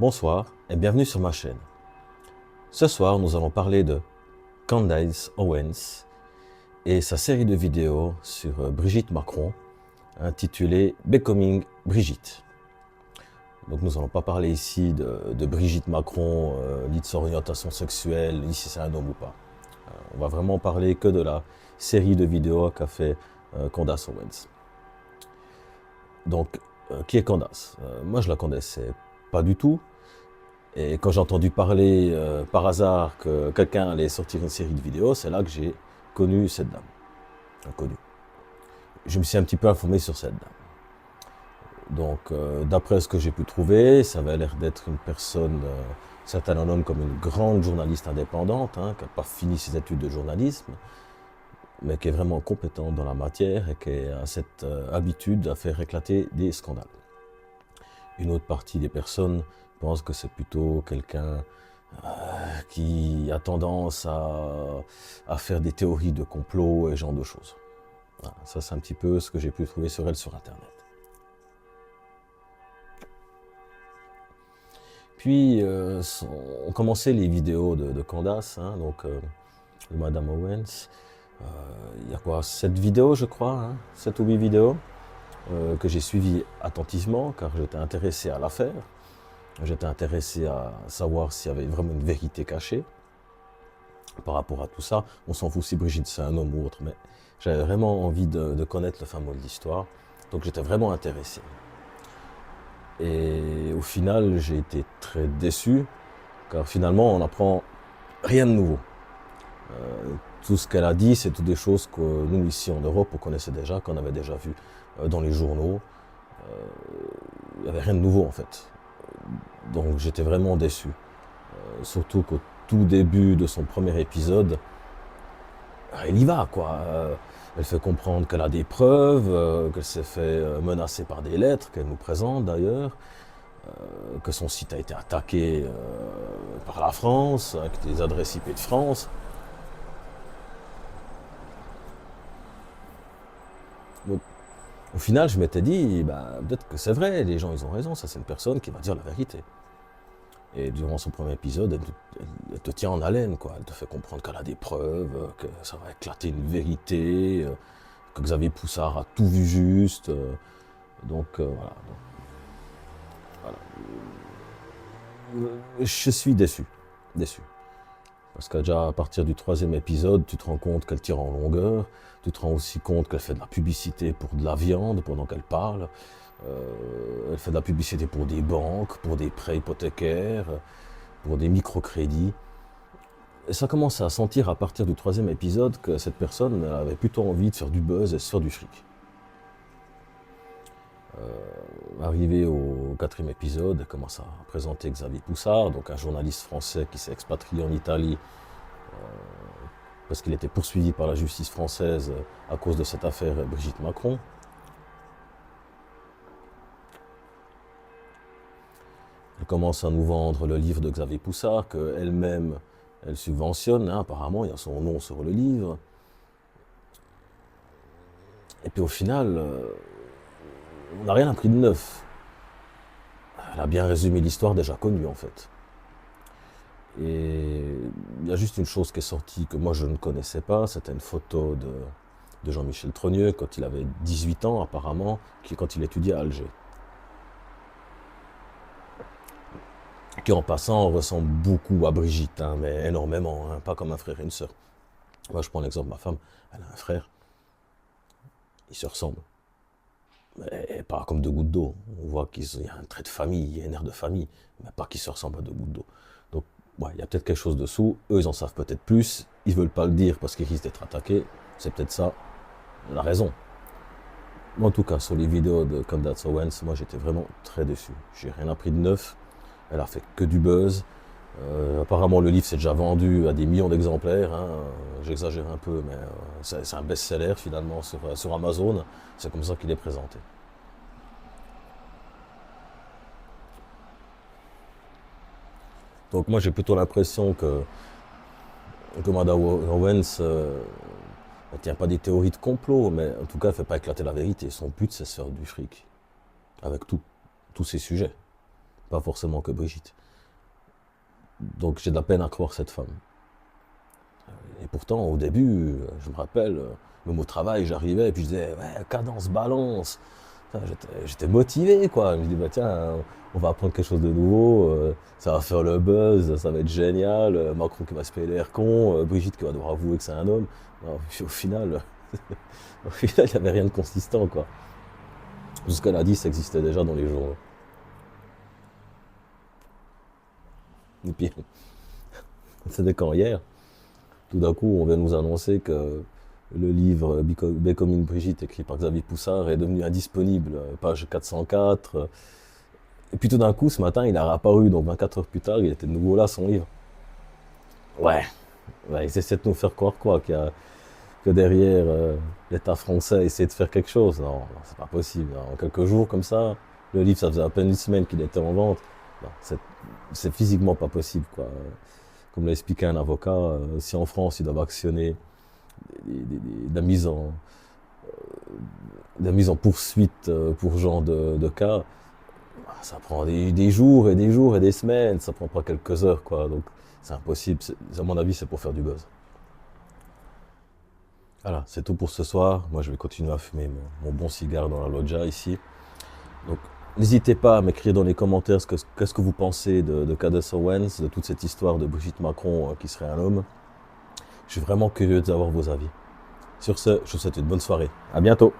Bonsoir et bienvenue sur ma chaîne. Ce soir, nous allons parler de Candace Owens et sa série de vidéos sur Brigitte Macron intitulée Becoming Brigitte. Donc nous n'allons pas parler ici de Brigitte Macron, ni de son orientation sexuelle, ni si c'est un homme ou pas. On va vraiment parler que de la série de vidéos qu'a fait Candace Owens. Donc, qui est Candace? Moi, je la connaissais pas du tout. Et quand j'ai entendu parler par hasard que quelqu'un allait sortir une série de vidéos, c'est là que j'ai connu cette dame. Connu. Je me suis un petit peu informé sur cette dame. Donc, d'après ce que j'ai pu trouver, ça avait l'air d'être une personne, certains la nomment comme une grande journaliste indépendante, qui n'a pas fini ses études de journalisme, mais qui est vraiment compétente dans la matière et qui a cette habitude à faire éclater des scandales. Une autre partie des personnes pense que c'est plutôt quelqu'un qui a tendance à faire des théories de complot et ce genre de choses. Voilà, ça, c'est un petit peu ce que j'ai pu trouver sur elle sur Internet. Puis, ont commencé les vidéos de Candace, donc de Madame Owens. Il y a quoi, 7 vidéos, je crois, 7 ou 8 vidéos, que j'ai suivies attentivement, car j'étais intéressé à l'affaire. J'étais intéressé à savoir s'il y avait vraiment une vérité cachée par rapport à tout ça. On s'en fout si Brigitte c'est un homme ou autre, mais j'avais vraiment envie de connaître le fin mot de l'histoire. Donc j'étais vraiment intéressé. Et au final, j'ai été très déçu, car finalement, on n'apprend rien de nouveau. Tout ce qu'elle a dit, c'est toutes des choses que nous, ici en Europe, on connaissait déjà, qu'on avait déjà vu dans les journaux. Il n'y avait rien de nouveau, en fait. Donc j'étais vraiment déçu. Surtout qu'au tout début de son premier épisode, elle y va, quoi. Elle fait comprendre qu'elle a des preuves, qu'elle s'est fait menacer par des lettres, qu'elle nous présente d'ailleurs, que son site a été attaqué par la France, avec des adresses IP de France. Donc, au final, je m'étais dit, peut-être que c'est vrai, les gens ils ont raison, ça c'est une personne qui va dire la vérité. Et durant son premier épisode, elle te tient en haleine, quoi. Elle te fait comprendre qu'elle a des preuves, que ça va éclater une vérité, que Xavier Poussard a tout vu juste. Donc voilà. Je suis déçu. Déçu. Parce que déjà à partir du 3e épisode, tu te rends compte qu'elle tire en longueur. Tu te rends aussi compte qu'elle fait de la publicité pour de la viande pendant qu'elle parle. Elle fait de la publicité pour des banques, pour des prêts hypothécaires, pour des microcrédits. Et ça commence à sentir à partir du 3e épisode que cette personne avait plutôt envie de faire du buzz et de se faire du fric. Arrivé au 4e épisode, elle commence à présenter Xavier Poussard, donc un journaliste français qui s'est expatrié en Italie parce qu'il était poursuivi par la justice française à cause de cette affaire Brigitte Macron. Elle commence à nous vendre le livre de Xavier Poussard, qu'elle-même, elle subventionne, apparemment, il y a son nom sur le livre. Et puis au final, on n'a rien appris de neuf. Elle a bien résumé l'histoire déjà connue, en fait. Et il y a juste une chose qui est sortie que moi je ne connaissais pas, c'était une photo de Jean-Michel Trogneux quand il avait 18 ans, apparemment, quand il étudiait à Alger. Qui en passant ressemble beaucoup à Brigitte, mais énormément, pas comme un frère et une sœur. Moi je prends l'exemple de ma femme, elle a un frère, ils se ressemblent. Mais pas comme deux gouttes d'eau. On voit qu'il y a un trait de famille, il y a un air de famille, mais pas qu'ils se ressemblent à deux gouttes d'eau. Donc ouais, il y a peut-être quelque chose dessous, eux ils en savent peut-être plus, ils veulent pas le dire parce qu'ils risquent d'être attaqués, c'est peut-être ça la raison. Mais en tout cas, sur les vidéos de Candace Owens, moi j'étais vraiment très déçu. J'ai rien appris de neuf, elle a fait que du buzz. Apparemment, le livre s'est déjà vendu à des millions d'exemplaires. J'exagère un peu, mais c'est un best-seller finalement sur Amazon. C'est comme ça qu'il est présenté. Donc moi, j'ai plutôt l'impression que Madame Owens ne tient pas des théories de complot, mais en tout cas, elle ne fait pas éclater la vérité. Son but, c'est de se faire du fric. Avec tous ces sujets. pas forcément que Brigitte. Donc j'ai de la peine à croire cette femme. Et pourtant, au début, je me rappelle, même au travail, j'arrivais et puis je disais, ouais, cadence, balance. Enfin, j'étais motivé, quoi. Je me dis, bah tiens, on va apprendre quelque chose de nouveau, ça va faire le buzz, ça va être génial. Macron qui va se payer l'air con, Brigitte qui va devoir avouer que c'est un homme. Non, puis au final, au final, il n'y avait rien de consistant, quoi. Tout ce qu'elle a dit, ça existait déjà dans les journaux. Et puis, c'était quand hier, tout d'un coup, on vient nous annoncer que le livre Bécomine Brigitte, écrit par Xavier Poussard, est devenu indisponible, page 404. Et puis tout d'un coup, ce matin, il a réapparu, donc 24 heures plus tard, il était de nouveau là, son livre. Ouais, ouais, ils essaient de nous faire croire quoi, que derrière, l'État français essaie de faire quelque chose. Non, non, c'est pas possible. En quelques jours comme ça, le livre, ça faisait à peine une semaine qu'il était en vente. Non, c'est physiquement pas possible, quoi. Comme l'a expliqué un avocat, si en France, ils doivent actionner de la mise en poursuite pour ce genre de cas, ça prend des jours et des jours et des semaines, ça prend pas quelques heures, quoi. Donc c'est impossible. À mon avis, c'est pour faire du buzz. Voilà, c'est tout pour ce soir. Moi, je vais continuer à fumer mon bon cigare dans la loggia ici. Donc, n'hésitez pas à m'écrire dans les commentaires qu'est-ce que vous pensez de Candace Owens, de toute cette histoire de Brigitte Macron qui serait un homme. Je suis vraiment curieux de savoir vos avis. Sur ce, je vous souhaite une bonne soirée. À bientôt.